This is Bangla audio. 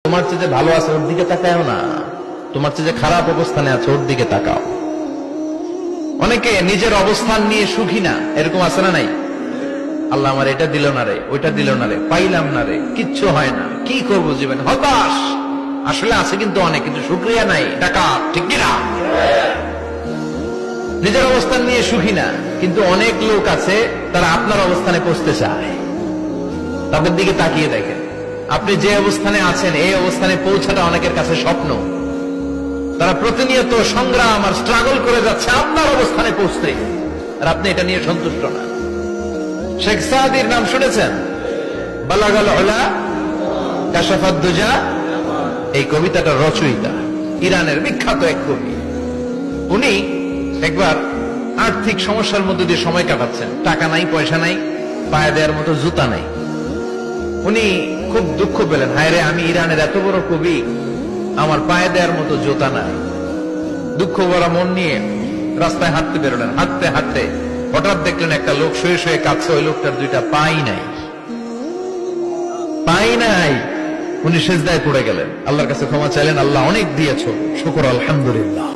তোমার চেয়ে যে ভালো আছে ওর দিকে তাকাও না, তোমার চেয়ে যে খারাপ অবস্থানে আছে ওর দিকে তাকাও। অনেকে নিজের অবস্থান নিয়ে সুখী না, এরকম আছে না নাই? আল্লাহ আমার এটা দিল না রে, ওইটা দিল না রে, পাইলাম না রে, কিচ্ছু হয় না, কি করবো জীবনে, হতাশ। আসলে আছে কিন্তু অনেক, কিন্তু শুকরিয়া নাই, টাকা ঠিক কিনা? নিজের অবস্থান নিয়ে সুখী না, কিন্তু অনেক লোক আছে তারা আপনার অবস্থানে পৌঁছতে চায়। তাদের দিকে তাকিয়ে দেখেন, আপনি যে অবস্থানে আছেন এই অবস্থানে পৌঁছাটা অনেকের কাছে স্বপ্ন। তারা প্রতিনিয়ত সংগ্রাম আর স্ট্রাগল করে যাচ্ছে আপনার অবস্থানে পৌঁছতে, আর আপনি এটা নিয়ে সন্তুষ্ট না। শেখ সাদির নাম শুনেছেন? বালাগাল উলা কাশাফাত দুজা, এই কবিতাটা রচয়িতা ইরানের বিখ্যাত এক কবি। উনি একবার আর্থিক সমস্যার মধ্যে দিয়ে সময় কাটাচ্ছেন, টাকা নাই, পয়সা নাই, পায়ে দেওয়ার মতো জুতা নাই। উনি খুব দুঃখ পেলেন, হায় রে, আমি ইরানের এত বড় কবি, আমার পায়ে দেওয়ার মতো জুতা নাই। দুঃখ ভরা মন নিয়ে রাস্তায় হাঁটতে বেরোলেন। হাঁটতে হাঁটতে হঠাৎ দেখলেন একটা লোক শুয়ে শুয়ে কাঁদছে, ওই লোকটার দুইটা পাই নাই, পাই নাই। উনি সেজদায় পড়ে গেলেন, আল্লাহর কাছে ক্ষমা চাইলেন, আল্লাহ অনেক দিয়েছো, শুকর আলহামদুলিল্লাহ।